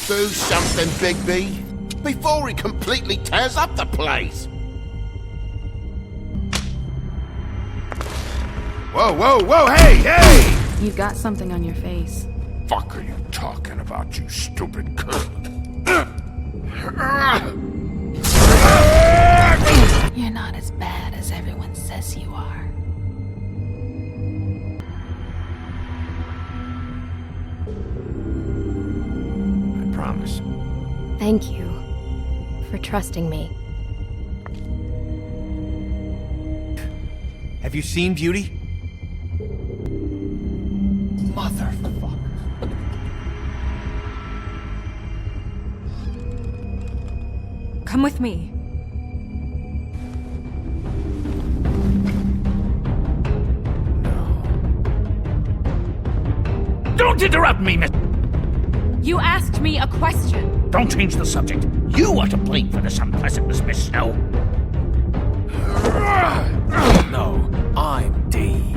Do something, Bigby, before he completely tears up the place. Whoa, whoa, whoa, hey, hey! You've got something on your face. Fuck are you talking about, you stupid cunt? You're not as bad as everyone says you are. I promise. Thank you for trusting me. Have you seen Beauty? Motherfucker. Come with me. Don't interrupt me, miss! You asked me a question. Don't change the subject. You are to blame for this unpleasantness, Miss Snow. No, I'm D.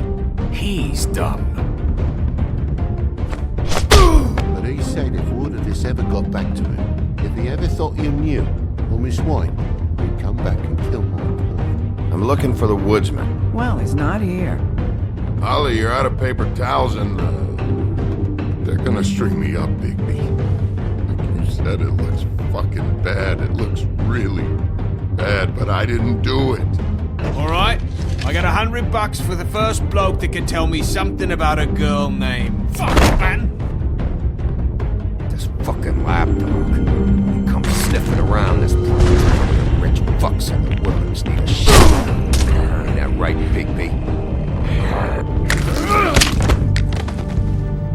He's dumb. But he said if word of this ever got back to him, if he ever thought you knew, or Miss White, he'd come back and kill my boy. I'm looking for the woodsman. Well, he's not here. Ollie, you're out of paper towels and, they're gonna string me up, Bigby. Like you said, it looks fucking bad. It looks really bad, but I didn't do it. Alright, I got $100 for the first bloke that can tell me something about a girl named... Fuck, man! This fucking lapdog. He comes sniffing around this place. Rich fucks in the wilderness need a shit. Ain't that right, Bigby?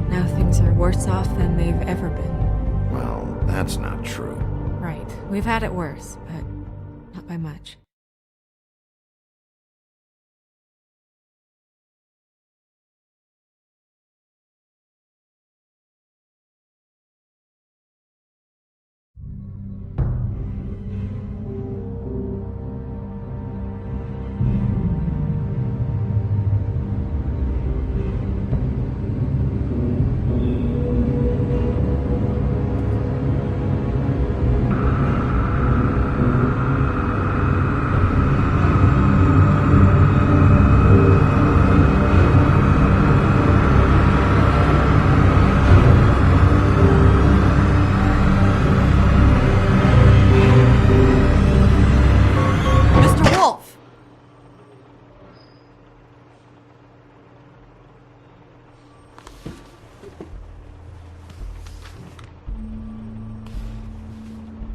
Now things are worse off than they've ever been. Well, that's not true. Right. We've had it worse, but not by much.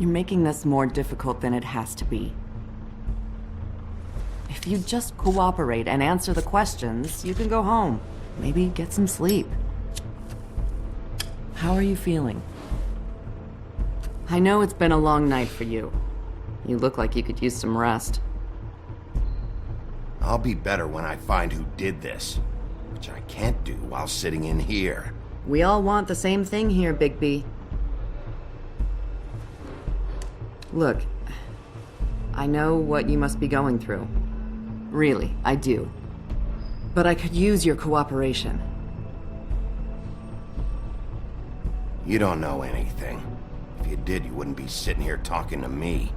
You're making this more difficult than it has to be. If you just cooperate and answer the questions, you can go home. Maybe get some sleep. How are you feeling? I know it's been a long night for you. You look like you could use some rest. I'll be better when I find who did this, which I can't do while sitting in here. We all want the same thing here, Bigby. Look, I know what you must be going through. Really, I do. But I could use your cooperation. You don't know anything. If you did, you wouldn't be sitting here talking to me.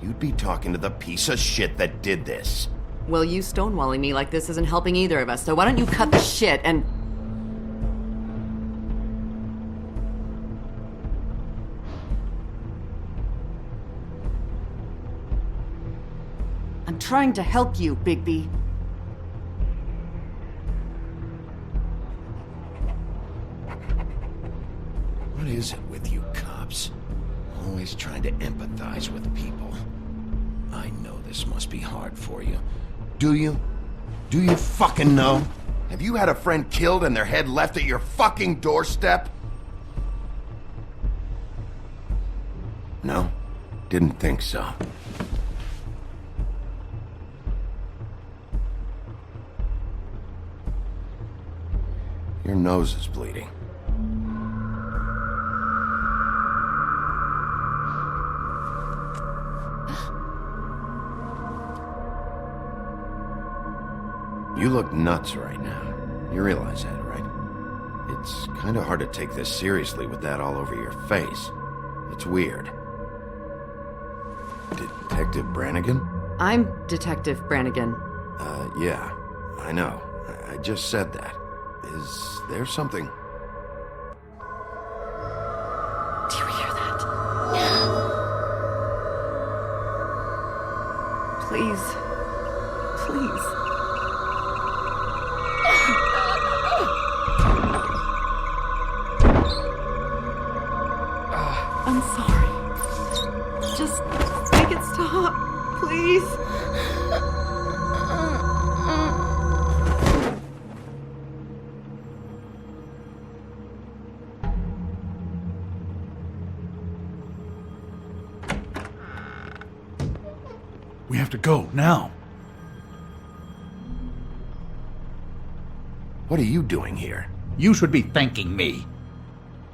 You'd be talking to the piece of shit that did this. Well, you stonewalling me like this isn't helping either of us, so why don't you cut the shit and... I'm trying to help you, Bigby. What is it with you cops? Always trying to empathize with people. I know this must be hard for you. Do you? Do you fucking know? Have you had a friend killed and their head left at your fucking doorstep? No? Didn't think so. Your nose is bleeding. You look nuts right now. You realize that, right? It's kind of hard to take this seriously with that all over your face. It's weird. Detective Brannigan? I'm Detective Brannigan. Yeah, I know. I just said that. Is there something? Do you hear that? Please. Please. I'm sorry. Just make it stop, please. We have to go, now. What are you doing here? You should be thanking me.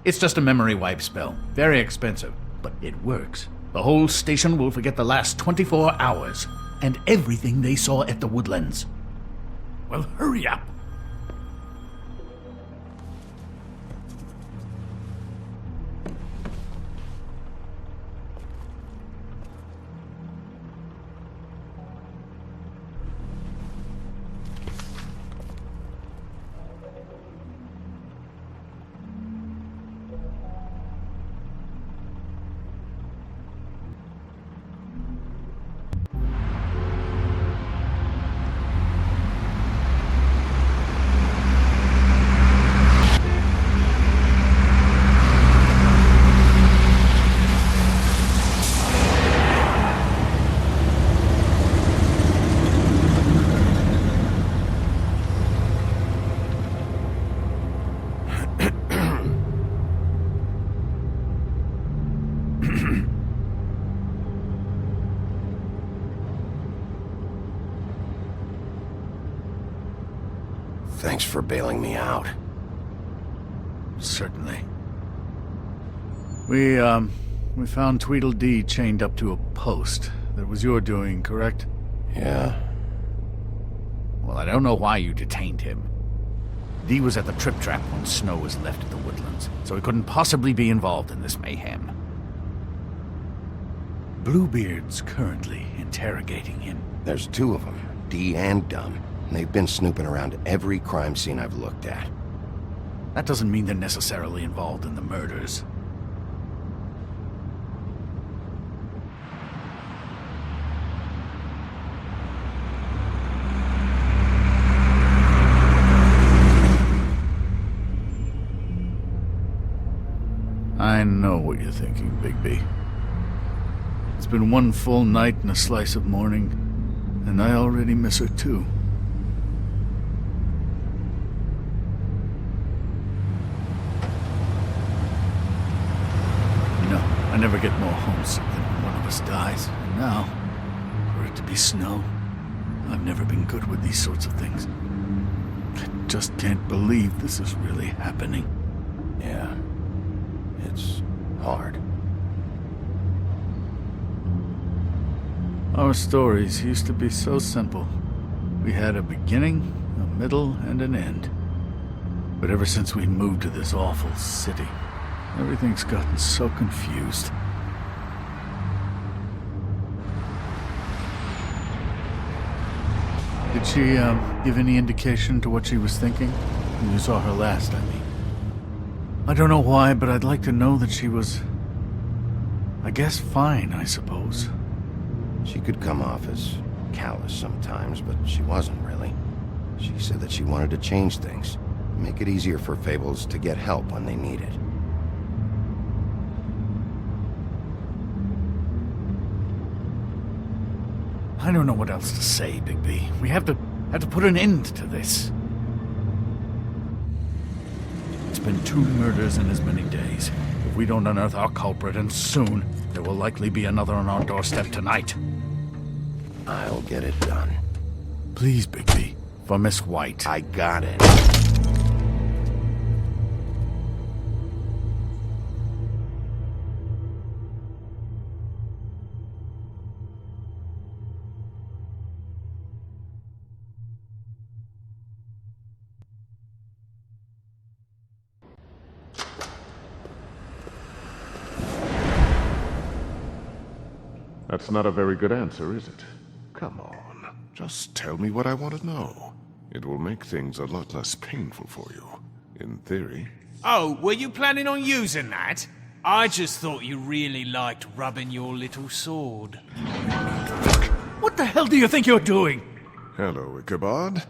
It's just a memory wipe spell. Very expensive, but it works. The whole station will forget the last 24 hours and everything they saw at the Woodlands. Well, hurry up. Thanks for bailing me out. Certainly. We found Tweedledee chained up to a post. That was your doing, correct? Yeah? Well, I don't know why you detained him. Dee was at the Trip Trap when Snow was left at the Woodlands, so he couldn't possibly be involved in this mayhem. Bluebeard's currently interrogating him. There's two of them, Dee and Dumb. And they've been snooping around every crime scene I've looked at. That doesn't mean they're necessarily involved in the murders. I know what you're thinking, Bigby. It's been one full night and a slice of morning, and I already miss her too. I never get more homesick than when one of us dies. And now, for it to be Snow, I've never been good with these sorts of things. I just can't believe this is really happening. Yeah. It's hard. Our stories used to be so simple. We had a beginning, a middle, and an end. But ever since we moved to this awful city, everything's gotten so confused. Did she, give any indication to what she was thinking? When you saw her last, I mean. I don't know why, but I'd like to know that she was, I guess, fine, I suppose. She could come off as callous sometimes, but she wasn't really. She said that she wanted to change things, make it easier for Fables to get help when they need it. I don't know what else to say, Bigby. We have to put an end to this. It's been 2 murders in as many days. If we don't unearth our culprit, and soon, there will likely be another on our doorstep tonight. I'll get it done. Please, Bigby. For Miss White. I got it. That's not a very good answer, is it? Come on, just tell me what I want to know. It will make things a lot less painful for you, in theory. Oh, were you planning on using that? I just thought you really liked rubbing your little sword. What the hell do you think you're doing? Hello, Ichabod.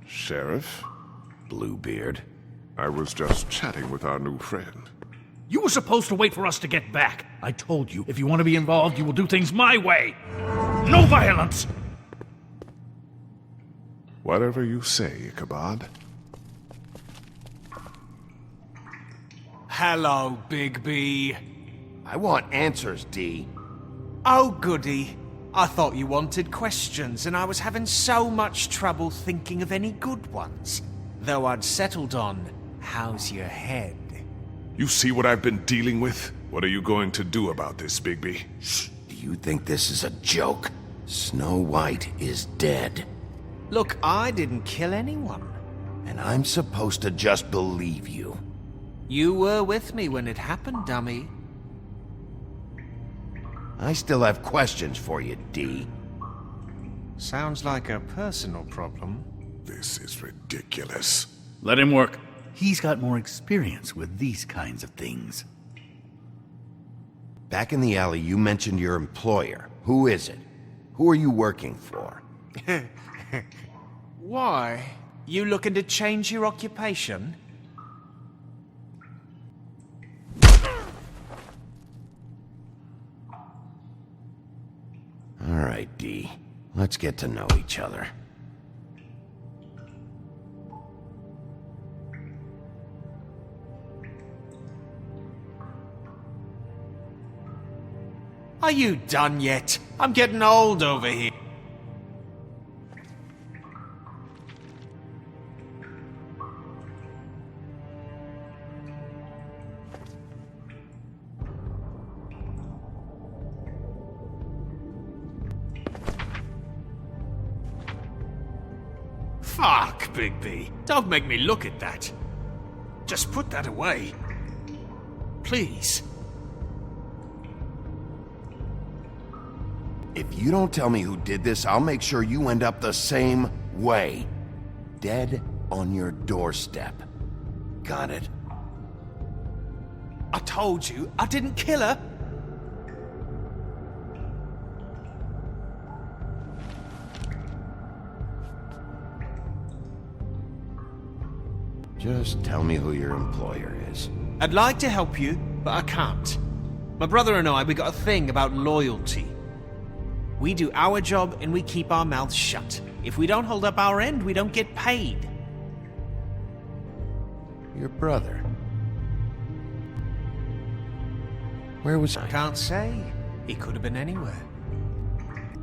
Sheriff. Bluebeard. I was just chatting with our new friend. You were supposed to wait for us to get back. I told you, if you want to be involved, you will do things my way. No violence! Whatever you say, Ichabod. Hello, Big B. I want answers, D. Oh, goody. I thought you wanted questions, and I was having so much trouble thinking of any good ones. Though I'd settled on, how's your head? You see what I've been dealing with? What are you going to do about this, Bigby? Do you think this is a joke? Snow White is dead. Look, I didn't kill anyone. And I'm supposed to just believe you. You were with me when it happened, dummy. I still have questions for you, D. Sounds like a personal problem. This is ridiculous. Let him work. He's got more experience with these kinds of things. Back in the alley, you mentioned your employer. Who is it? Who are you working for? Why? You looking to change your occupation? All right, D. Let's get to know each other. Are you done yet? I'm getting old over here. Fuck, Big B. Don't make me look at that. Just put that away. Please. If you don't tell me who did this, I'll make sure you end up the same way. Dead on your doorstep. Got it? I told you, I didn't kill her. Just tell me who your employer is. I'd like to help you, but I can't. My brother and I, we got a thing about loyalty. We do our job and we keep our mouths shut. If we don't hold up our end, we don't get paid. Your brother. Where was I? Can't say. He could have been anywhere.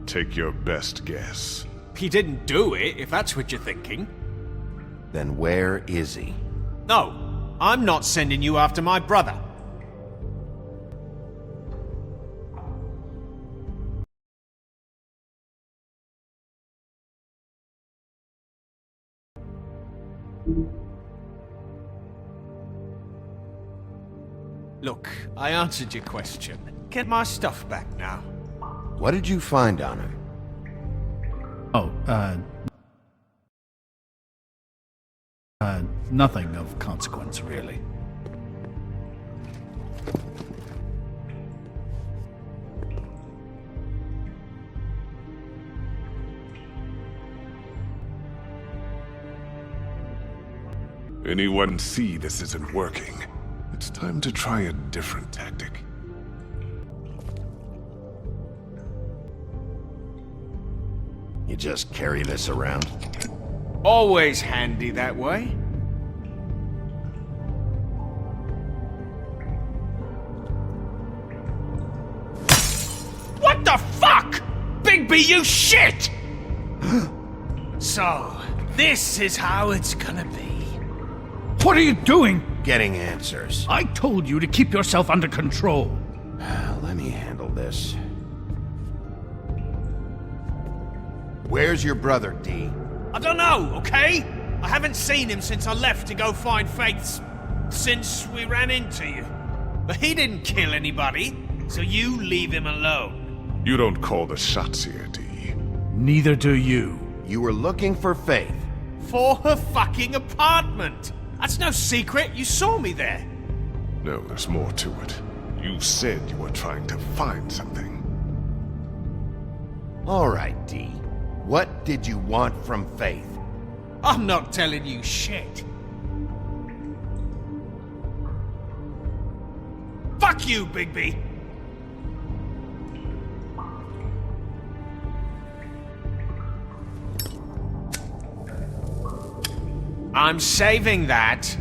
Take your best guess. He didn't do it, if that's what you're thinking. Then where is he? No, I'm not sending you after my brother. Look, I answered your question. Get my stuff back now. What did you find on him? Nothing of consequence, really. Anyone see this isn't working? It's time to try a different tactic. You just carry this around? Always handy that way. What the fuck? Big B, you shit! So, this is how it's gonna be. What are you doing? Getting answers. I told you to keep yourself under control. Let me handle this. Where's your brother, D? I don't know, okay? I haven't seen him since I left to go find since we ran into you. But he didn't kill anybody, so you leave him alone. You don't call the shots here, do you? Neither do you. You were looking for Faith. For her fucking apartment! That's no secret, you saw me there. No, there's more to it. You said you were trying to find something. All right, D. What did you want from Faith? I'm not telling you shit. Fuck you, Bigby! I'm saving that.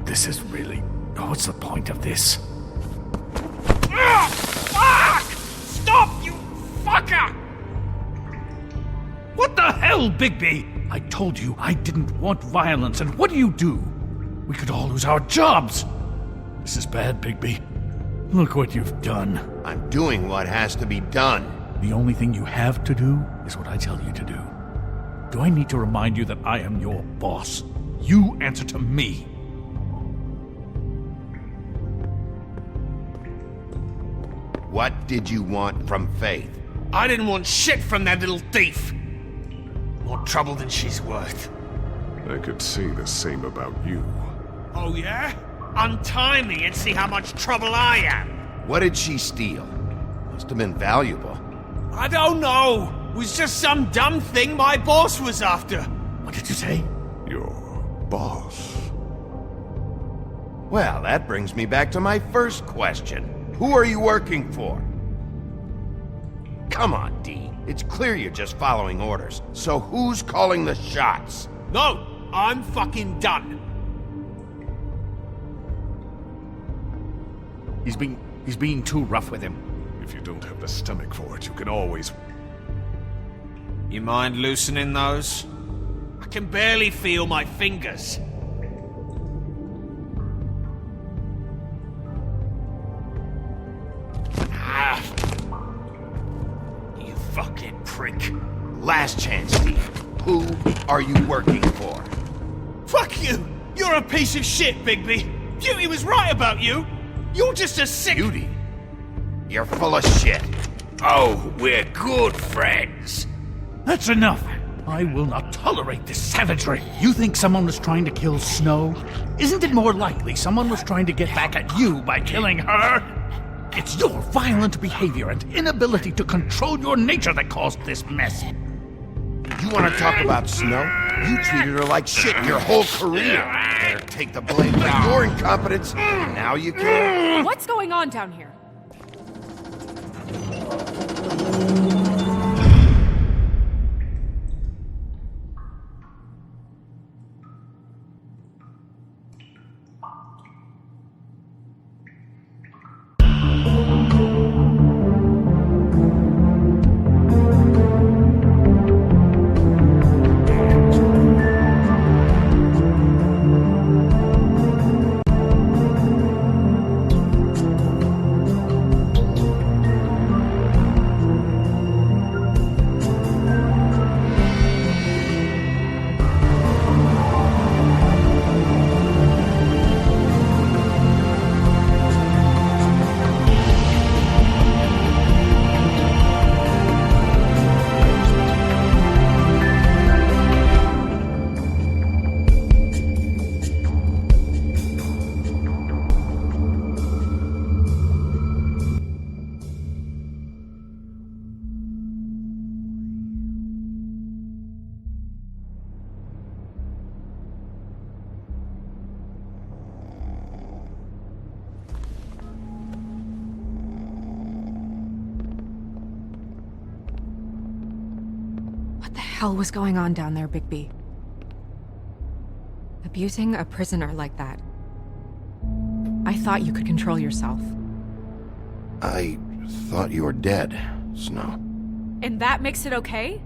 This is really... What's the point of this? Fuck! Stop, you fucker! What the hell, Bigby? I told you I didn't want violence, and what do? We could all lose our jobs. This is bad, Bigby. Look what you've done. I'm doing what has to be done. The only thing you have to do is what I tell you to do. Do I need to remind you that I am your boss? You answer to me. What did you want from Faith? I didn't want shit from that little thief. More trouble than she's worth. I could say the same about you. Oh yeah? Untie me and see how much trouble I am. What did she steal? Must have been valuable. I don't know. It was just some dumb thing my boss was after. What did you say? Your boss. Well, that brings me back to my first question. Who are you working for? Come on, D. It's clear you're just following orders. So who's calling the shots? No, I'm fucking done. He's being too rough with him. If you don't have the stomach for it, you can always... You mind loosening those? I can barely feel my fingers. Ah. You fucking prick. Last chance, D. Who are you working for? Fuck you! You're a piece of shit, Bigby! Beauty was right about you! You're just a sick... Beauty? You're full of shit. Oh, we're good friends. That's enough. I will not tolerate this savagery. You think someone was trying to kill Snow? Isn't it more likely someone was trying to get back at you by killing her? It's your violent behavior and inability to control your nature that caused this mess. You want to talk about Snow? You treated her like shit your whole career. Better take the blame for your incompetence. Now you can. What's going on down here? What the hell was going on down there, Bigby? Abusing a prisoner like that. I thought you could control yourself. I thought you were dead, Snow. And that makes it okay?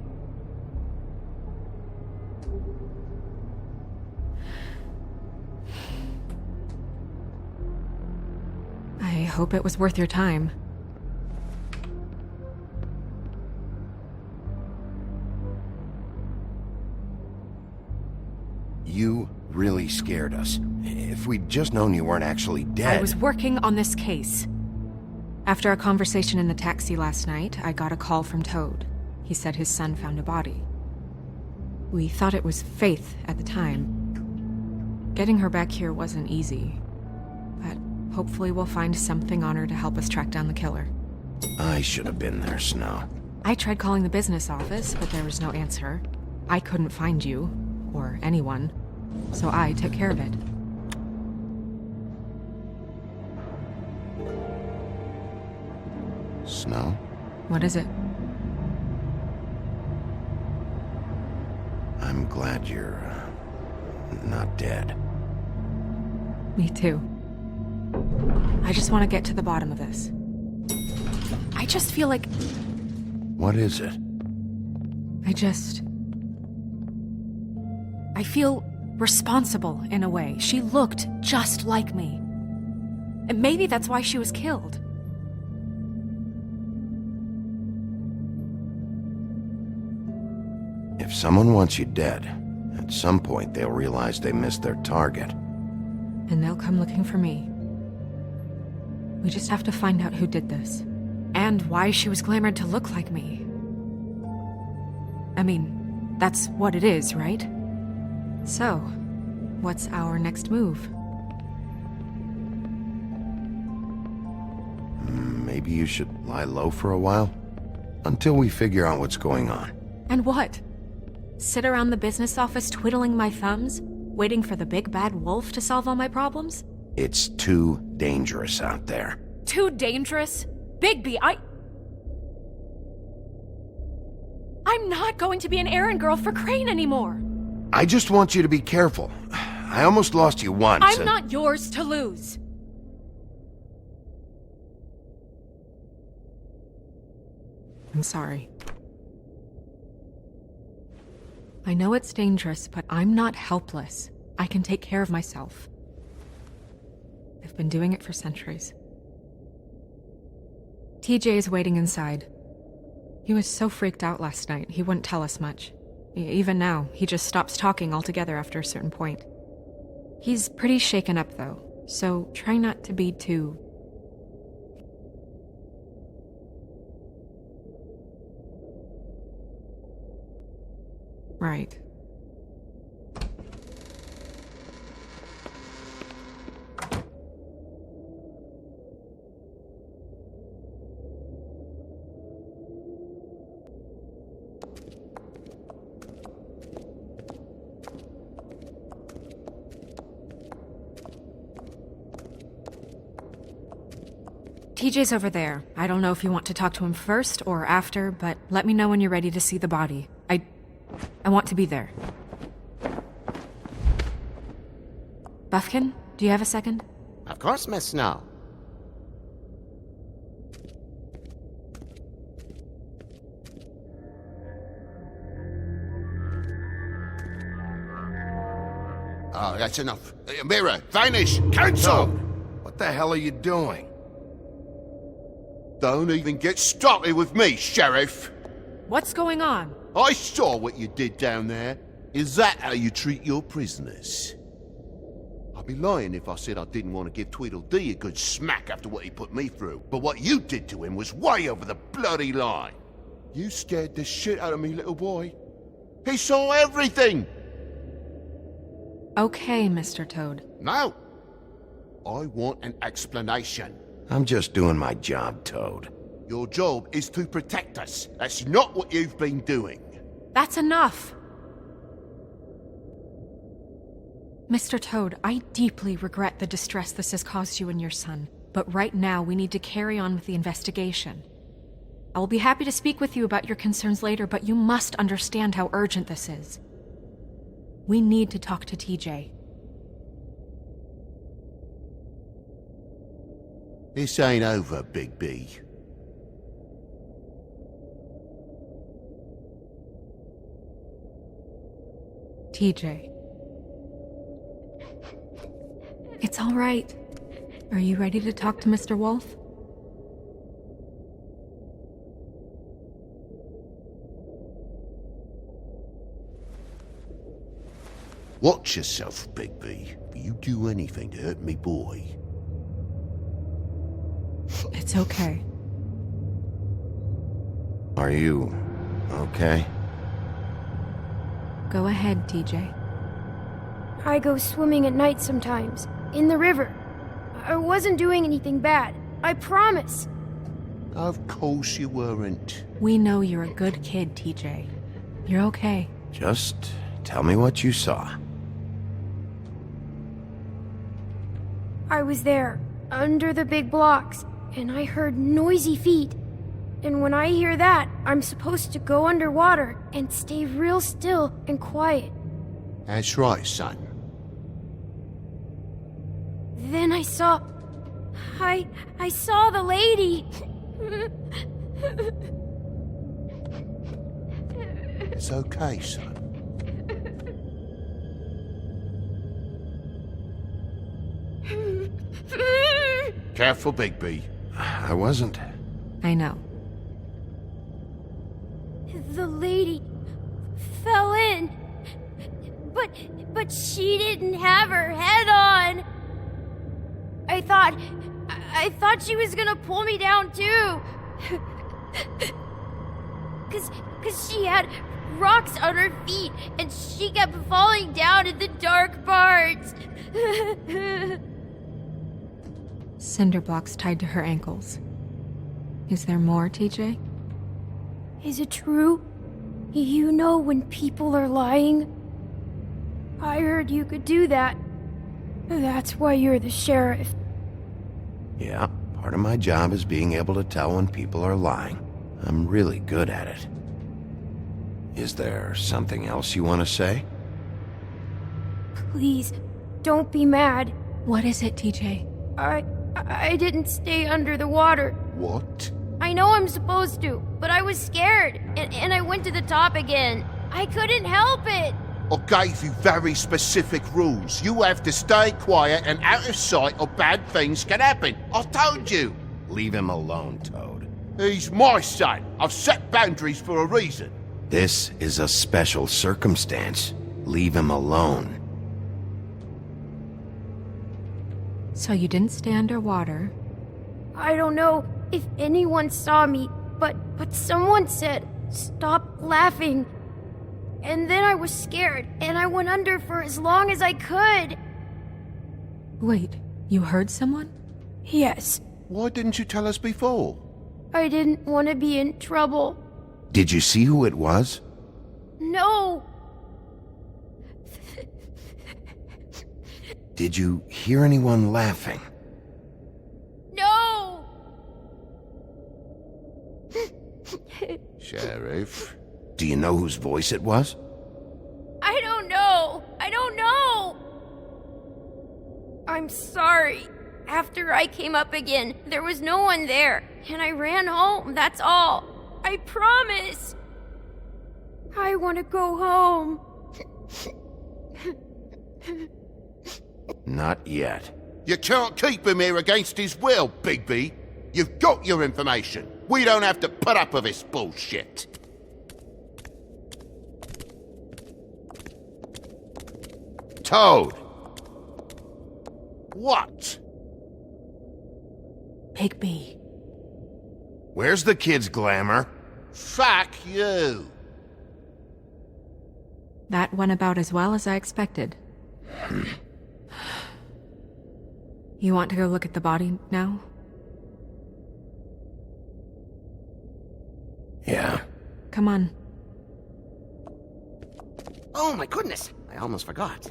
I hope it was worth your time. You really scared us. If we'd just known you weren't actually dead... I was working on this case. After a conversation in the taxi last night, I got a call from Toad. He said his son found a body. We thought it was Faith at the time. Getting her back here wasn't easy. But hopefully we'll find something on her to help us track down the killer. I should have been there, Snow. I tried calling the business office, but there was no answer. I couldn't find you, or anyone, so I took care of it. Snow? What is it? I'm glad you're... not dead. Me too. I just want to get to the bottom of this. I just feel like... What is it? I feel responsible in a way. She looked just like me. And maybe that's why she was killed. If someone wants you dead, at some point they'll realize they missed their target. And they'll come looking for me. We just have to find out who did this. And why she was glamored to look like me. I mean, that's what it is, right? So, what's our next move? Maybe you should lie low for a while? Until we figure out what's going on. And what? Sit around the business office twiddling my thumbs, waiting for the big bad wolf to solve all my problems? It's too dangerous out there. Too dangerous? Bigby, I'm not going to be an errand girl for Crane anymore! I just want you to be careful. I almost lost you once. I'm not yours to lose! I'm sorry. I know it's dangerous, but I'm not helpless. I can take care of myself. I've been doing it for centuries. TJ is waiting inside. He was so freaked out last night, he wouldn't tell us much. Even now, he just stops talking altogether after a certain point. He's pretty shaken up, though, so try not to be too... Right. TJ's over there. I don't know if you want to talk to him first or after, but let me know when you're ready to see the body. I want to be there. Buffkin, do you have a second? Of course, Miss Snow. Oh, that's enough. Mirror, vanish, cancel! What the hell are you doing? Don't even get started with me, Sheriff. What's going on? I saw what you did down there. Is that how you treat your prisoners? I'd be lying if I said I didn't want to give Tweedledee a good smack after what he put me through. But what you did to him was way over the bloody line. You scared the shit out of me, little boy. He saw everything! Okay, Mr. Toad. No. I want an explanation. I'm just doing my job, Toad. Your job is to protect us. That's not what you've been doing. That's enough! Mr. Toad, I deeply regret the distress this has caused you and your son, but right now we need to carry on with the investigation. I will be happy to speak with you about your concerns later, but you must understand how urgent this is. We need to talk to TJ. This ain't over, Big B. TJ. It's all right. Are you ready to talk to Mr. Wolf? Watch yourself, Bigby. If you do anything to hurt me boy. It's okay. Are you okay? Go ahead, TJ. I go swimming at night sometimes, in the river. I wasn't doing anything bad, I promise. Of course you weren't. We know you're a good kid, TJ. You're okay. Just tell me what you saw. I was there, under the big blocks, and I heard noisy feet. And when I hear that, I'm supposed to go underwater and stay real still and quiet. That's right, son. Then I saw the lady. It's okay, son. Careful, Bigby. I wasn't. I know. The lady fell in. But she didn't have her head on. I thought she was gonna pull me down too. Cause she had rocks on her feet and she kept falling down in the dark parts. Cinder blocks tied to her ankles. Is there more, TJ? Is it true? You know when people are lying? I heard you could do that. That's why you're the sheriff. Yeah, part of my job is being able to tell when people are lying. I'm really good at it. Is there something else you want to say? Please, don't be mad. What is it, TJ? I didn't stay under the water. What? I know I'm supposed to, but I was scared, and I went to the top again. I couldn't help it. I gave you very specific rules. You have to stay quiet and out of sight or bad things can happen. I told you. Leave him alone, Toad. He's my son. I've set boundaries for a reason. This is a special circumstance. Leave him alone. So you didn't stay underwater. I don't know if anyone saw me, but someone said, "Stop laughing." And then I was scared, and I went under for as long as I could. Wait, you heard someone? Yes, Why didn't you tell us before? I didn't want to be in trouble. Did you see who it was? No, Did you hear anyone laughing? no! Sheriff? Do you know whose voice it was? I don't know! I'm sorry. After I came up again, there was no one there, and I ran home, that's all. I promise. I want to go home. Not yet. You can't keep him here against his will, Bigby. You've got your information. We don't have to put up with this bullshit. Toad! What? Bigby. Where's the kid's glamour? Fuck you. That went about as well as I expected. You want to go look at the body now? Yeah. Come on. Oh my goodness, I almost forgot.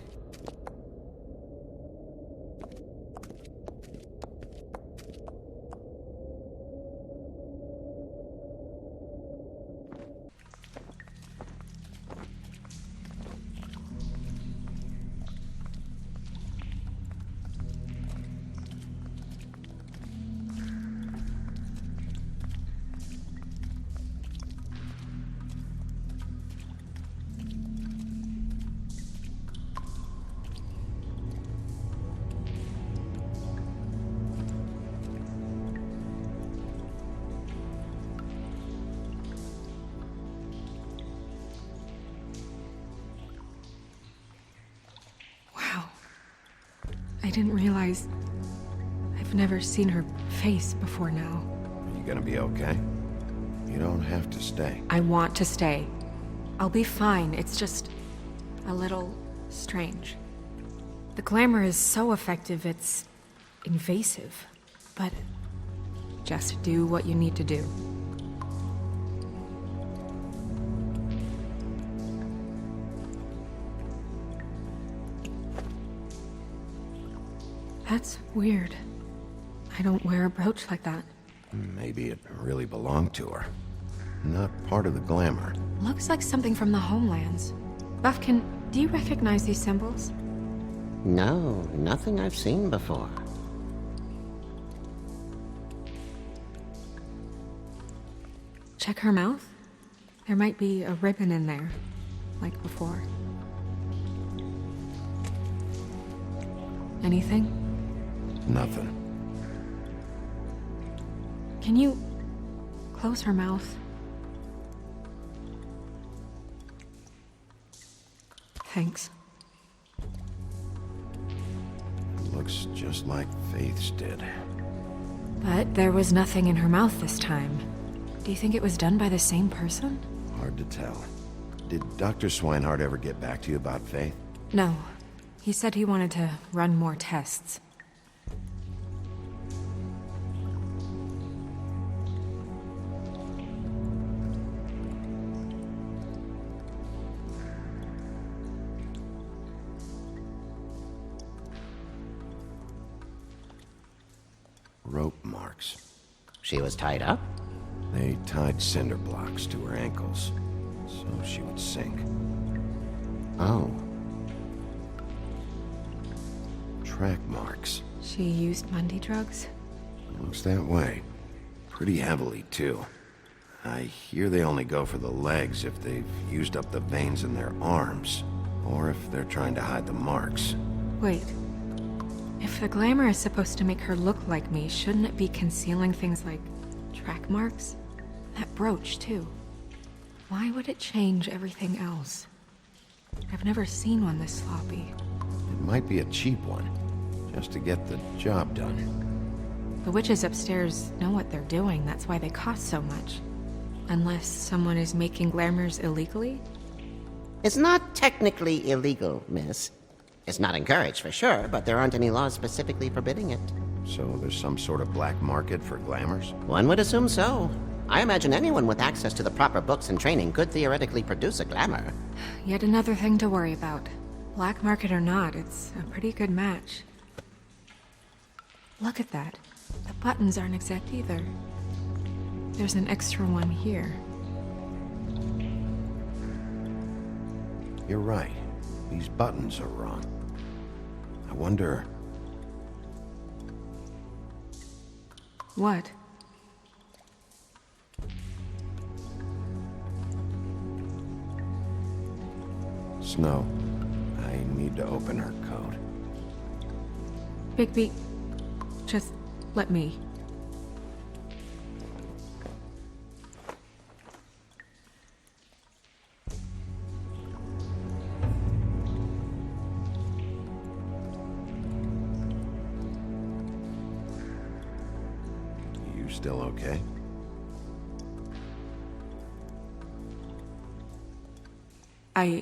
I didn't realize... I've never seen her face before now. Are you gonna be okay? You don't have to stay. I want to stay. I'll be fine. It's just... a little... strange. The glamour is so effective, it's... invasive. But... just do what you need to do. That's weird. I don't wear a brooch like that. Maybe it really belonged to her. Not part of the glamour. Looks like something from the homelands. Buffkin, do you recognize these symbols? No, nothing I've seen before. Check her mouth. There might be a ribbon in there, like before. Anything? Nothing. Can you close her mouth? Thanks. Looks just like Faith's did. But there was nothing in her mouth this time. Do you think it was done by the same person? Hard to tell. Did Dr. Swinehart ever get back to you about Faith? No. He said he wanted to run more tests. Rope marks. She was tied up? They tied cinder blocks to her ankles, so she would sink. Oh. Track marks. She used Mundy drugs? Looks that way. Pretty heavily, too. I hear they only go for the legs if they've used up the veins in their arms, or if they're trying to hide the marks. Wait. If the glamour is supposed to make her look like me, shouldn't it be concealing things like track marks? That brooch, too. Why would it change everything else? I've never seen one this sloppy. It might be a cheap one, just to get the job done. The witches upstairs know what they're doing, that's why they cost so much. Unless someone is making glamours illegally? It's not technically illegal, miss. It's not encouraged for sure, but there aren't any laws specifically forbidding it. So there's some sort of black market for glamours? One would assume so. I imagine anyone with access to the proper books and training could theoretically produce a glamour. Yet another thing to worry about. Black market or not, it's a pretty good match. Look at that. The buttons aren't exact either. There's an extra one here. You're right. These buttons are wrong. I wonder... What? Snow, I need to open her coat. Bigby, just let me. You still okay?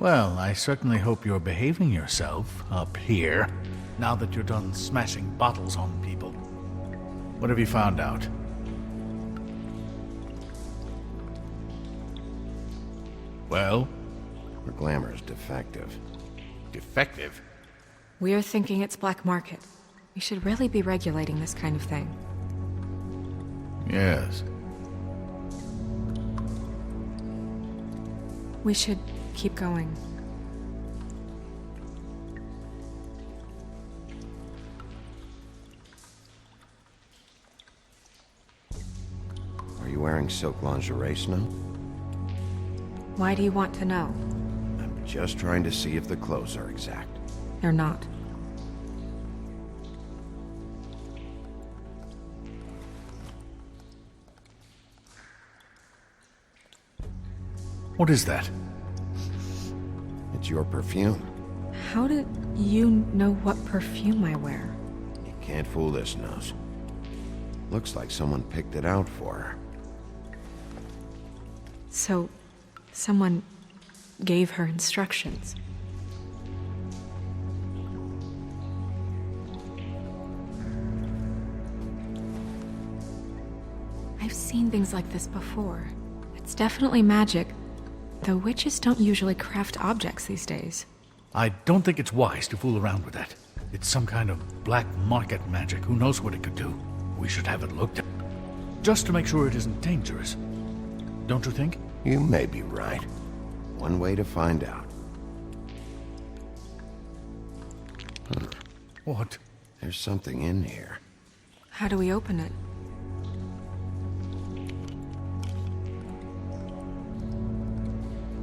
Well, I certainly hope you're behaving yourself up here, now that you're done smashing bottles on people. What have you found out? Well? Her glamour is defective. Defective? We're thinking it's black market. We should really be regulating this kind of thing. Yes. We should keep going. Are you wearing silk lingerie, Snow? Why do you want to know? I'm just trying to see if the clothes are exact. They're not. What is that? It's your perfume. How did you know what perfume I wear? You can't fool this nose. Looks like someone picked it out for her. So, someone gave her instructions. I've seen things like this before. It's definitely magic, though witches don't usually craft objects these days. I don't think it's wise to fool around with that. It's some kind of black market magic. Who knows what it could do? We should have it looked at. Just to make sure it isn't dangerous. Don't you think? You may be right. One way to find out. What? There's something in here. How do we open it?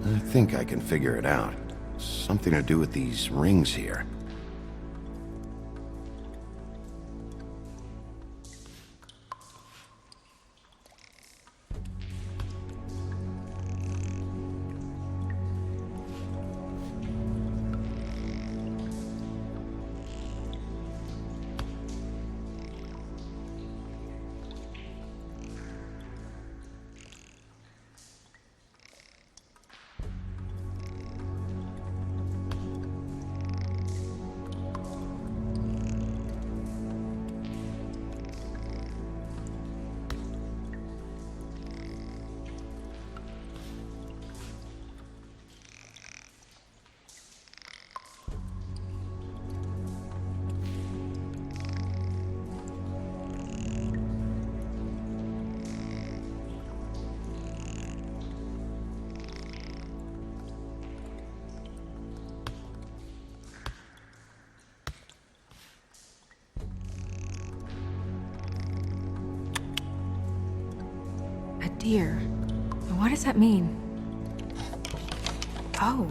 I think I can figure it out. Something to do with these rings here. Deer. What does that mean? Oh.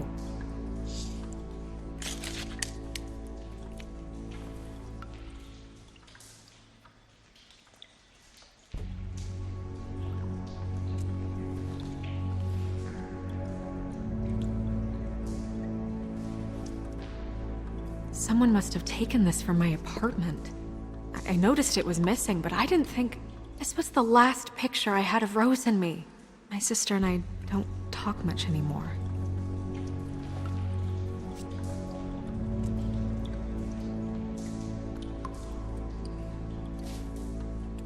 Someone must have taken this from my apartment. I noticed it was missing, but I didn't think... This was the last picture I had of Rose and me. My sister and I don't talk much anymore.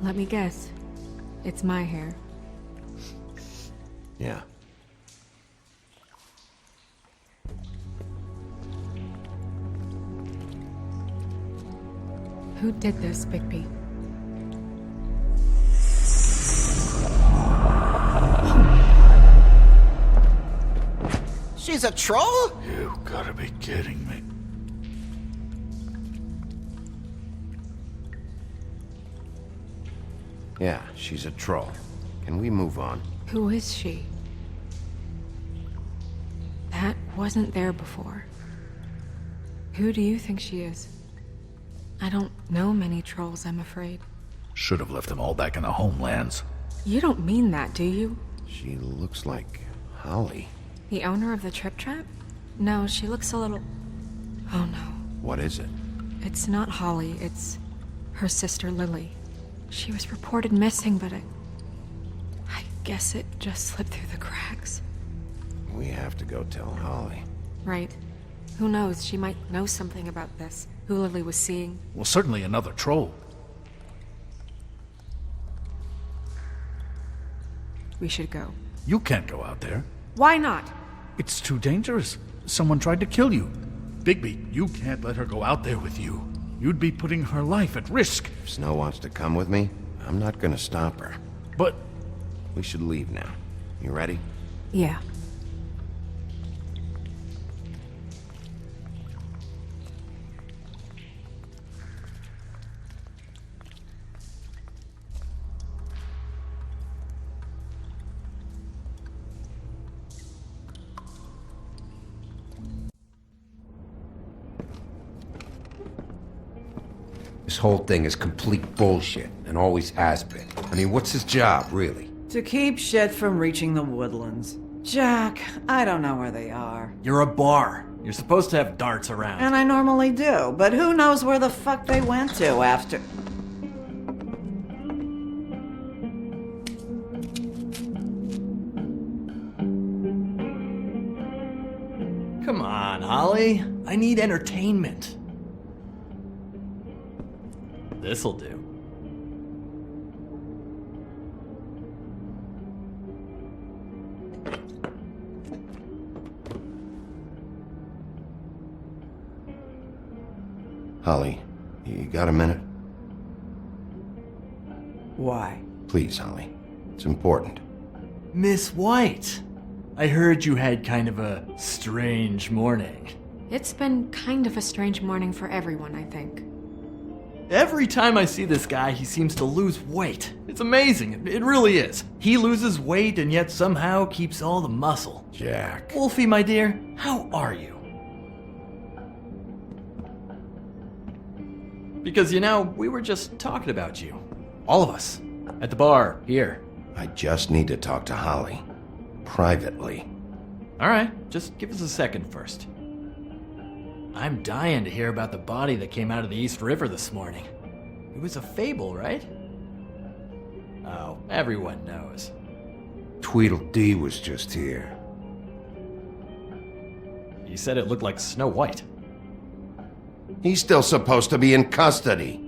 Let me guess. It's my hair. Yeah. Who did this, Bigby? She's a troll? You gotta be kidding me. Yeah, she's a troll. Can we move on? Who is she? That wasn't there before. Who do you think she is? I don't know many trolls, I'm afraid. Should have left them all back in the homelands. You don't mean that, do you? She looks like Holly. The owner of the Trip Trap? No, she looks a little... Oh no. What is it? It's not Holly, it's her sister Lily. She was reported missing, but I guess it just slipped through the cracks. We have to go tell Holly. Right. Who knows, she might know something about this. Who Lily was seeing. Well, certainly another troll. We should go. You can't go out there. Why not? It's too dangerous. Someone tried to kill you. Bigby, you can't let her go out there with you. You'd be putting her life at risk. If Snow wants to come with me, I'm not gonna stop her. But... We should leave now. You ready? Yeah. This whole thing is complete bullshit, and always has been. I mean, what's his job, really? To keep shit from reaching the woodlands. Jack, I don't know where they are. You're a bar. You're supposed to have darts around. And I normally do, but who knows where the fuck they went to after... Come on, Holly. I need entertainment. This'll do. Holly, you got a minute? Why? Please, Holly. It's important. Miss White, I heard you had kind of a strange morning. It's been kind of a strange morning for everyone, I think. Every time I see this guy, he seems to lose weight. It's amazing. It really is. He loses weight and yet somehow keeps all the muscle. Jack. Wolfie, my dear, how are you? Because, you know, we were just talking about you. All of us. At the bar, here. I just need to talk to Holly. Privately. Alright, just give us a second first. I'm dying to hear about the body that came out of the East River this morning. It was a fable, right? Oh, everyone knows. Tweedledee was just here. He said it looked like Snow White. He's still supposed to be in custody.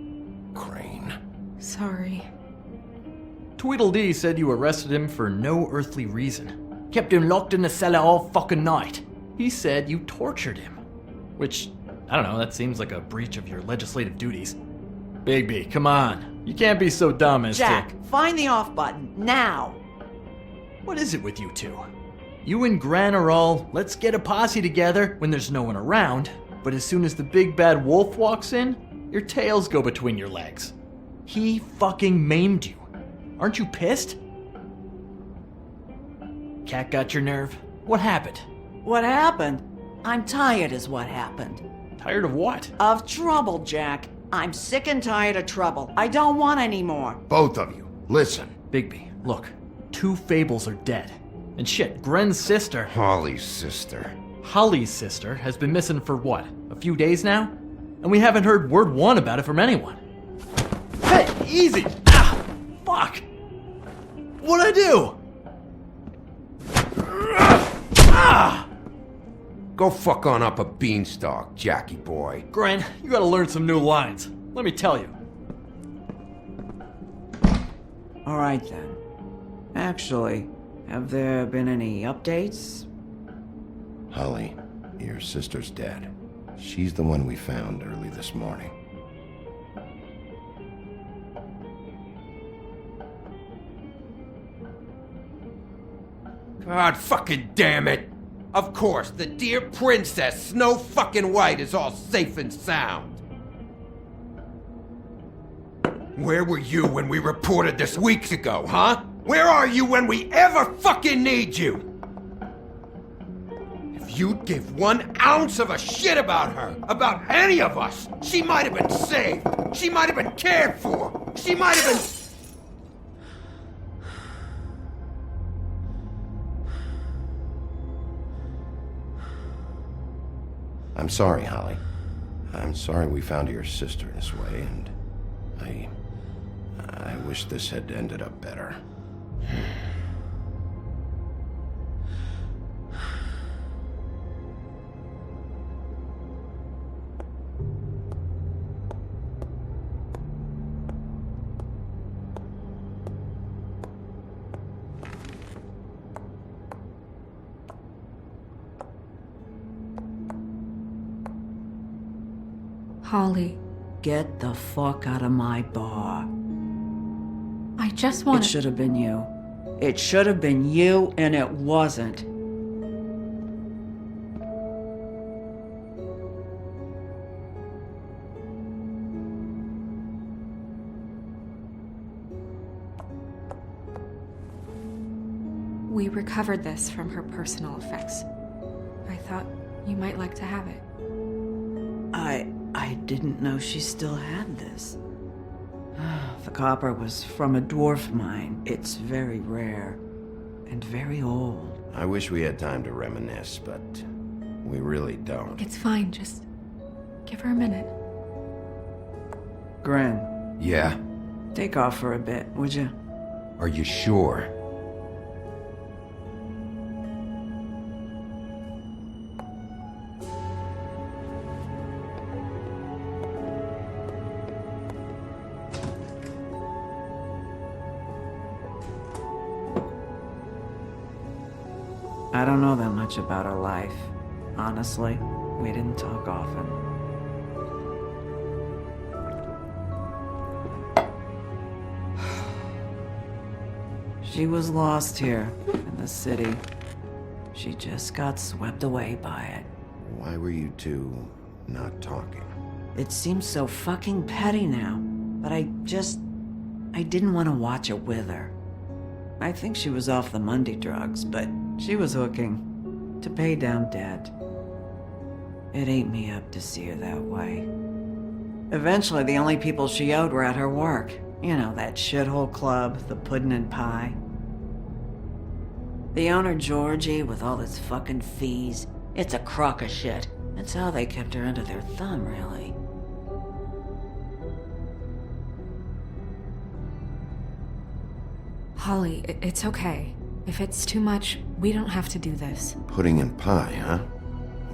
Crane. Sorry. Tweedledee said you arrested him for no earthly reason. Kept him locked in the cellar all fucking night. He said you tortured him. Which, I don't know, that seems like a breach of your legislative duties. Bigby, come on. You can't be so dumb as Jack, to... find the off button, now! What is it with you two? You and Gran are all, let's get a posse together when there's no one around, but as soon as the big bad wolf walks in, your tails go between your legs. He fucking maimed you. Aren't you pissed? Cat got your nerve? What happened? What happened? I'm tired is what happened. Tired of what? Of trouble, Jack. I'm sick and tired of trouble. I don't want any more. Both of you, listen. Bigby, look. 2 fables are dead. And shit, Gren's sister... Holly's sister. Holly's sister has been missing for what? A few days now? And we haven't heard word one about it from anyone. Hey, easy! Ah! Fuck! What'd I do? Ah! Go fuck on up a beanstalk, Jackie boy. Gren, you gotta learn some new lines. Let me tell you. All right, then. Actually, have there been any updates? Holly, your sister's dead. She's the one we found early this morning. God fucking damn it! Of course, the dear princess, Snow fucking White, is all safe and sound. Where were you when we reported this weeks ago, huh? Where are you when we ever fucking need you? If you'd give 1 ounce of a shit about her, about any of us, she might have been saved. She might have been cared for. She might have been... I'm sorry, Holly. I'm sorry we found your sister this way, and I wish this had ended up better. Holly, Get the fuck out of my bar. I just want It should have been you. It should have been you, and it wasn't. We recovered this from her personal effects. I thought you might like to have it. I didn't know she still had this. The copper was from a dwarf mine. It's very rare and very old. I wish we had time to reminisce, but We really don't. It's fine, just give her a minute. Gren, Yeah? Take off for a bit, would you? Are you sure? I don't know that much about her life. Honestly, we didn't talk often. She was lost here in the city. She just got swept away by it. Why were you two not talking? It seems so fucking petty now, but I didn't want to watch it with her. I think she was off the Monday drugs, but she was hooking to pay down debt. It ate me up to see her that way. Eventually, the only people she owed were at her work. You know, that shithole club, the Puddin' and Pie. The owner, Georgie, with all his fucking fees, it's a crock of shit. That's how they kept her under their thumb, really. Holly, it's okay. If it's too much, we don't have to do this. Pudding and pie, huh?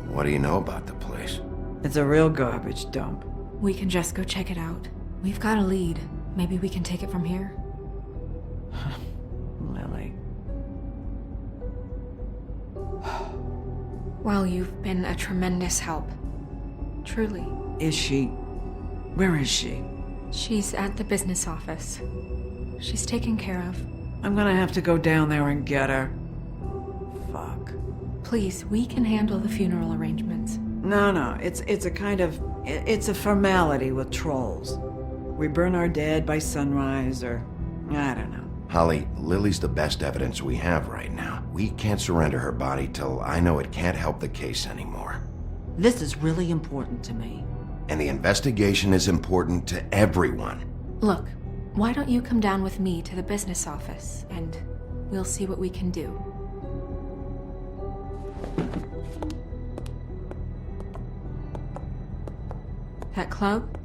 What do you know about the place? It's a real garbage dump. We can just go check it out. We've got a lead. Maybe we can take it from here? Lily. Well, you've been a tremendous help. Truly. Is she? Where is she? She's at the business office. She's taken care of. I'm gonna have to go down there and get her. Fuck. Please, we can handle the funeral arrangements. No, it's a kind of... It's a formality with trolls. We burn our dead by sunrise, or... I don't know. Holly, Lily's the best evidence we have right now. We can't surrender her body till I know it can't help the case anymore. This is really important to me. And the investigation is important to everyone. Look, why don't you come down with me to the business office, and we'll see what we can do. That club?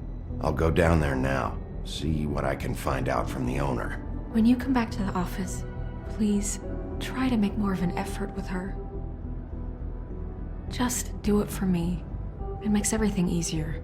I'll go down there now, see what I can find out from the owner. When you come back to the office, please try to make more of an effort with her. Just do it for me. It makes everything easier.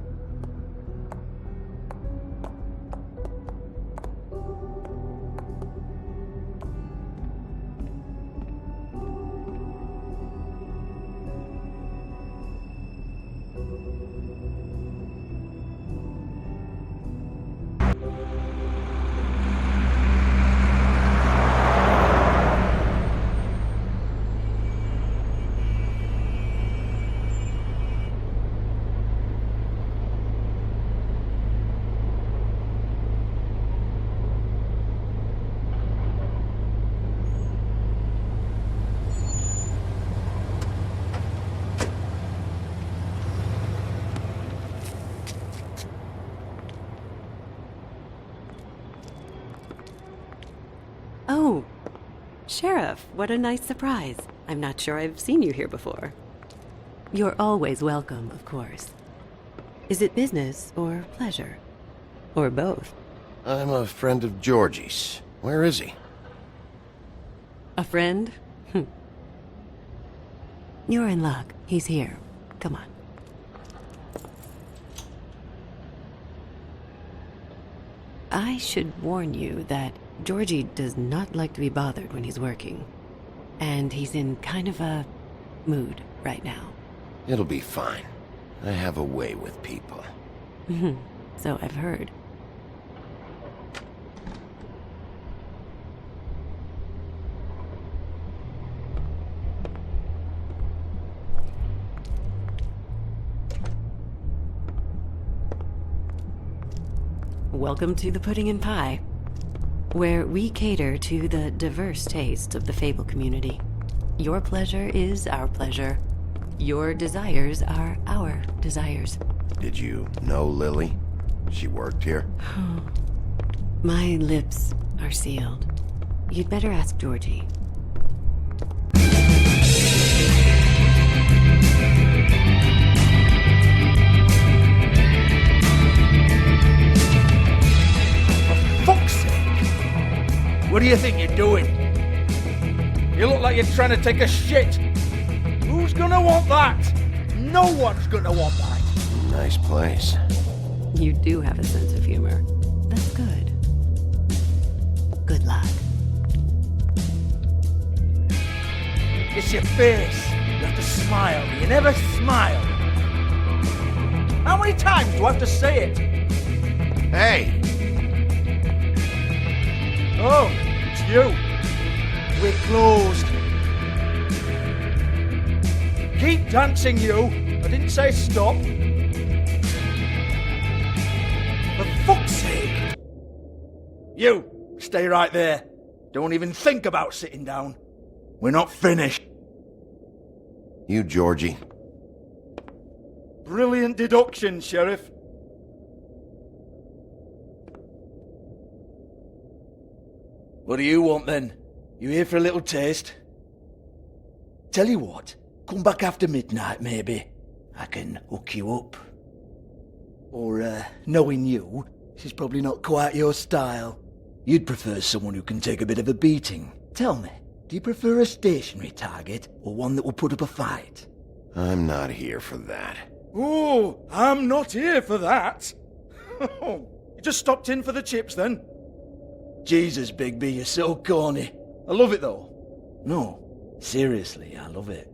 Oh, Sheriff, what a nice surprise. I'm not sure I've seen you here before. You're always welcome, of course. Is it business or pleasure? Or both? I'm a friend of Georgie's. Where is he? A friend? You're in luck. He's here. Come on. I should warn you that Georgie does not like to be bothered when he's working. And he's in kind of a mood right now. It'll be fine. I have a way with people. So I've heard. Welcome to the Pudding and Pie, where we cater to the diverse tastes of the Fable community. Your pleasure is our pleasure. Your desires are our desires. Did you know Lily? She worked here? My lips are sealed. You'd better ask Georgie. What do you think you're doing? You look like you're trying to take a shit. Who's gonna want that? No one's gonna want that. Nice place. You do have a sense of humor. That's good. Good luck. It's your face. You have to smile. You never smile. How many times do I have to say it? Hey! Oh, it's you. We're closed. Keep dancing, you. I didn't say stop. For fuck's sake. You, stay right there. Don't even think about sitting down. We're not finished. You, Georgie. Brilliant deduction, Sheriff. What do you want then? You here for a little taste? Tell you what, come back after midnight maybe. I can hook you up. Or, knowing you, this is probably not quite your style. You'd prefer someone who can take a bit of a beating. Tell me, do you prefer a stationary target or one that will put up a fight? I'm not here for that. Oh, I'm not here for that. You just stopped in for the chips then? Jesus, Bigby, you're so corny. I love it though. No, seriously, I love it.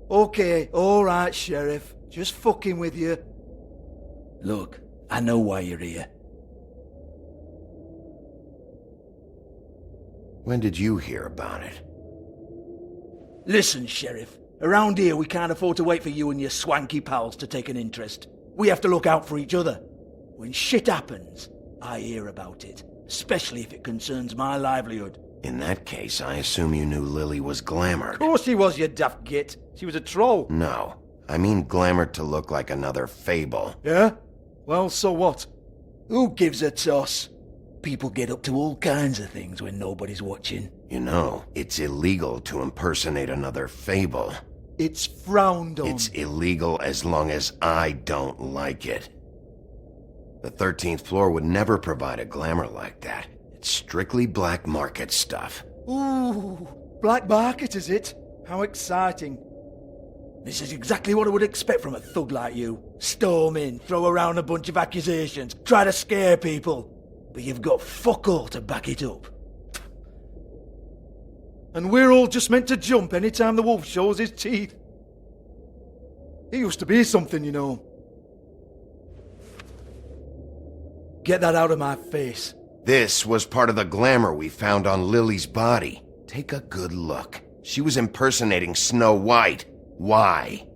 Okay, alright, Sheriff. Just fucking with you. Look, I know why you're here. When did you hear about it? Listen, Sheriff. Around here, we can't afford to wait for you and your swanky pals to take an interest. We have to look out for each other. When shit happens, I hear about it. Especially if it concerns my livelihood. In that case, I assume you knew Lily was glamoured. Of course she was, you daft git. She was a troll. No. I mean glamoured to look like another fable. Yeah? Well, so what? Who gives a toss? People get up to all kinds of things when nobody's watching. You know, it's illegal to impersonate another fable. It's frowned on. It's illegal as long as I don't like it. The 13th floor would never provide a glamour like that. It's strictly black market stuff. Ooh, black market is it? How exciting. This is exactly what I would expect from a thug like you. Storm in, throw around a bunch of accusations, try to scare people. But you've got fuck all to back it up. And we're all just meant to jump any time the wolf shows his teeth. He used to be something, you know. Get that out of my face. This was part of the glamour we found on Lily's body. Take a good look. She was impersonating Snow White. Why?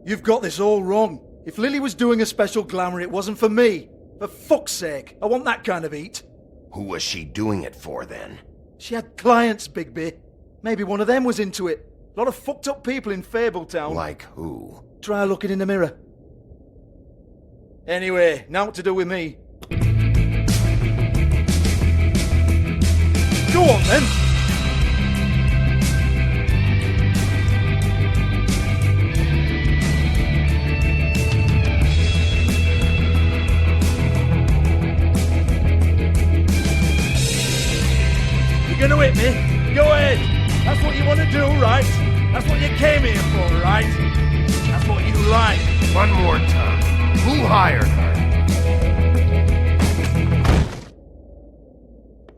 You've got this all wrong. If Lily was doing a special glamour, it wasn't for me. For fuck's sake, I want that kind of eat. Who was she doing it for, then? She had clients, Bigby. Maybe one of them was into it. A lot of fucked up people in Fabletown. Like who? Try looking in the mirror. Anyway, now what to do with me? Go on, then. You're gonna hit me? Go ahead. That's what you want to do, right? That's what you came here for, right? That's what you like. One more time. Who hired her?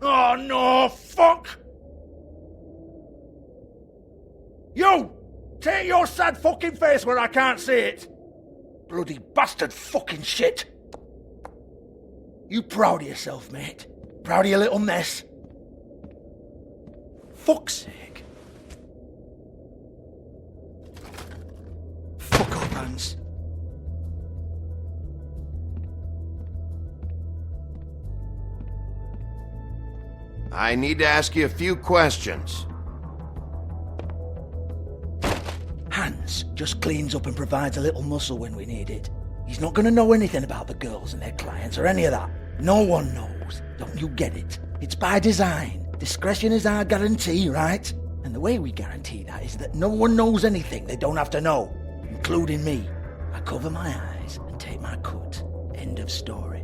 Oh, no, fuck! You! Take your sad fucking face where I can't see it! Bloody bastard fucking shit! You proud of yourself, mate? Proud of your little mess? Fuck's sake. Fuck off, Hans. I need to ask you a few questions. Hans just cleans up and provides a little muscle when we need it. He's not going to know anything about the girls and their clients or any of that. No one knows. Don't you get it? It's by design. Discretion is our guarantee, right? And the way we guarantee that is that no one knows anything they don't have to know, including me. I cover my eyes and take my cut End of story.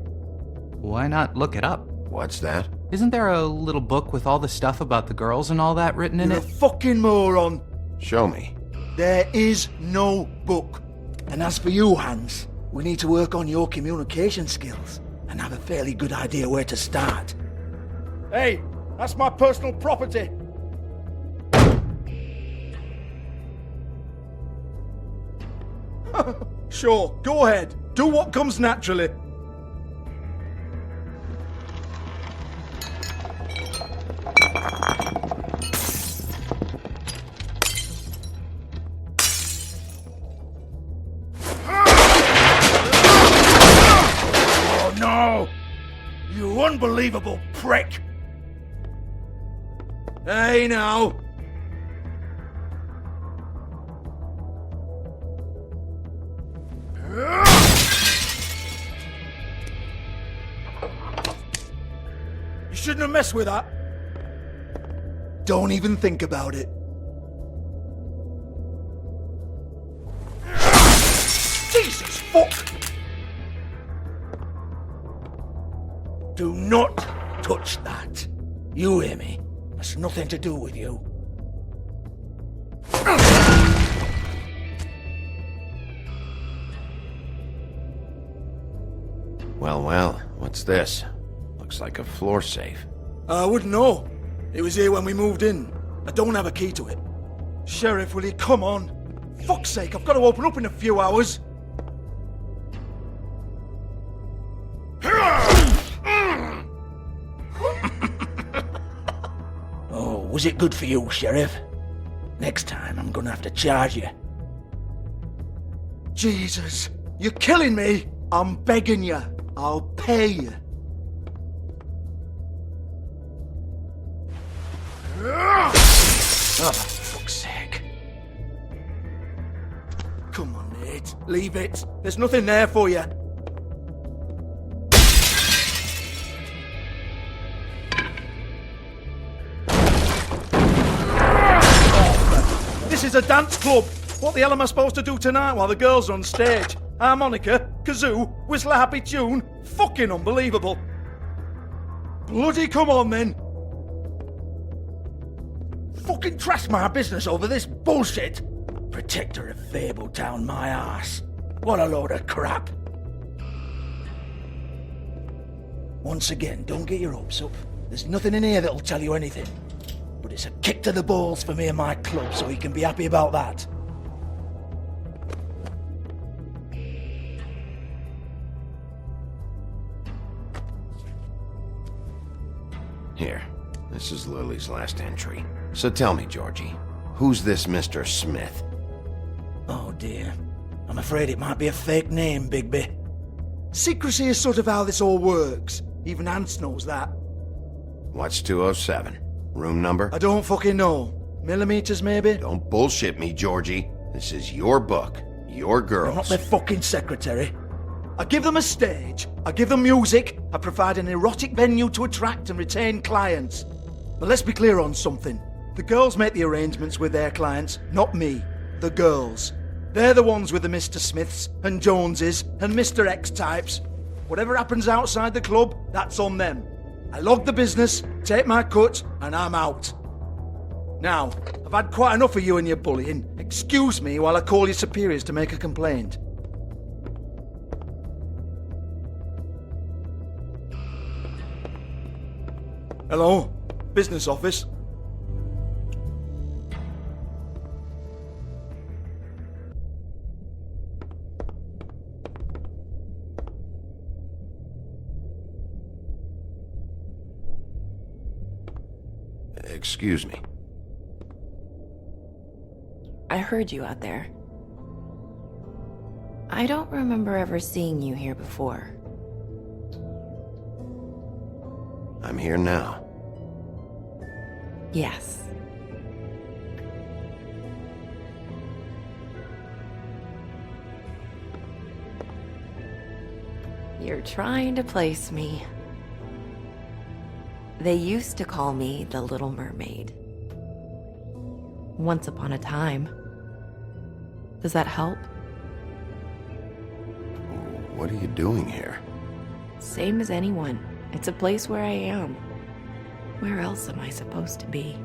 Why not look it up? What's that? Isn't there a little book with all the stuff about the girls and all that written in You're it? a fucking moron. Show me. There is no book. And as for you, Hans, we need to work on your communication skills and have a fairly good idea where to start. Hey, that's my personal property. Sure, go ahead. Do what comes naturally. Oh no! You unbelievable prick! Hey now! You shouldn't have messed with that. Don't even think about it. Jesus fuck! Do not touch that. You hear me? That's nothing to do with you. Well, what's this? Looks like a floor safe. I wouldn't know. It was here when we moved in. I don't have a key to it. Sheriff, will you come on? Fuck's sake, I've got to open up in a few hours. Oh, was it good for you, Sheriff? Next time I'm gonna have to charge you. Jesus, you're killing me. I'm begging you. I'll pay you. Oh, for fuck's sake. Come on, Nate. Leave it. There's nothing there for you. This is a dance club. What the hell am I supposed to do tonight while the girls are on stage? Harmonica, kazoo, whistle a happy tune? Fucking unbelievable. Bloody come on then. Fucking trash my business over this bullshit. Protector of Fabletown, my ass. What a load of crap. Once again, don't get your hopes up. There's nothing in here that'll tell you anything. But it's a kick to the balls for me and my club, so you can be happy about that. Here, this is Lily's last entry. So tell me, Georgie, who's this Mr. Smith? Oh dear. I'm afraid it might be a fake name, Bigby. Secrecy is sort of how this all works. Even Hans knows that. What's 207? Room number? I don't fucking know. Millimeters, maybe? Don't bullshit me, Georgie. This is your book. Your girls. I'm not their fucking secretary. I give them a stage, I give them music, I provide an erotic venue to attract and retain clients. But let's be clear on something. The girls make the arrangements with their clients, not me. The girls. They're the ones with the Mr. Smiths and Joneses and Mr. X types. Whatever happens outside the club, that's on them. I log the business, take my cut, and I'm out. Now, I've had quite enough of you and your bullying. Excuse me while I call your superiors to make a complaint. Hello? Business office? Excuse me. I heard you out there. I don't remember ever seeing you here before. I'm here now. Yes. You're trying to place me. They used to call me the Little Mermaid. Once upon a time. Does that help? What are you doing here? Same as anyone. It's a place where I am. Where else am I supposed to be?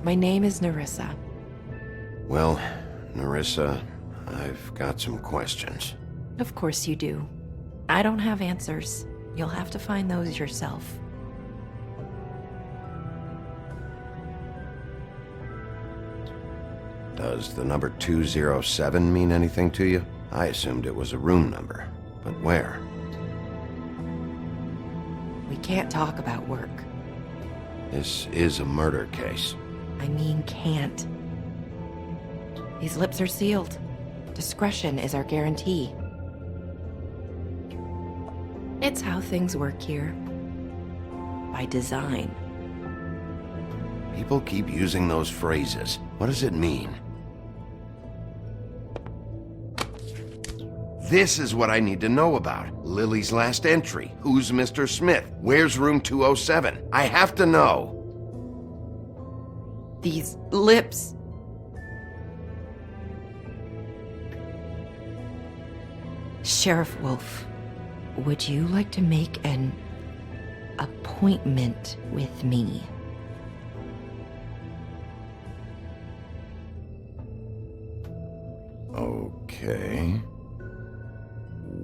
My name is Nerissa. Well, Nerissa, I've got some questions. Of course you do. I don't have answers. You'll have to find those yourself. Does the number 207 mean anything to you? I assumed it was a room number, but where? We can't talk about work. This is a murder case. I mean can't. These lips are sealed. Discretion is our guarantee. It's how things work here. By design. People keep using those phrases. What does it mean? This is what I need to know about. Lily's last entry. Who's Mr. Smith? Where's room 207? I have to know. These lips. Sheriff Wolf, would you like to make an appointment with me? Okay.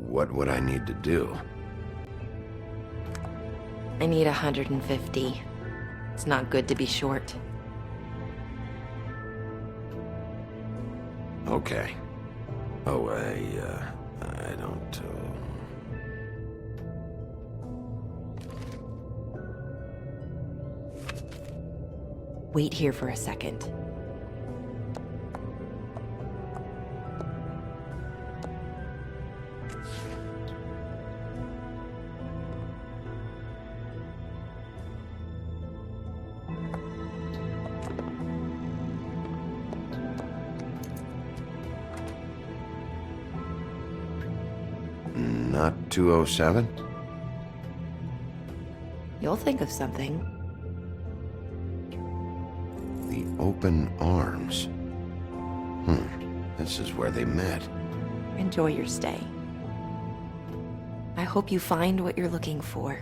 What would I need to do? I need 150. It's not good to be short. Okay. Oh, I don't, Wait here for a second. Not 207? You'll think of something. The open arms. This is where they met. Enjoy your stay. I hope you find what you're looking for.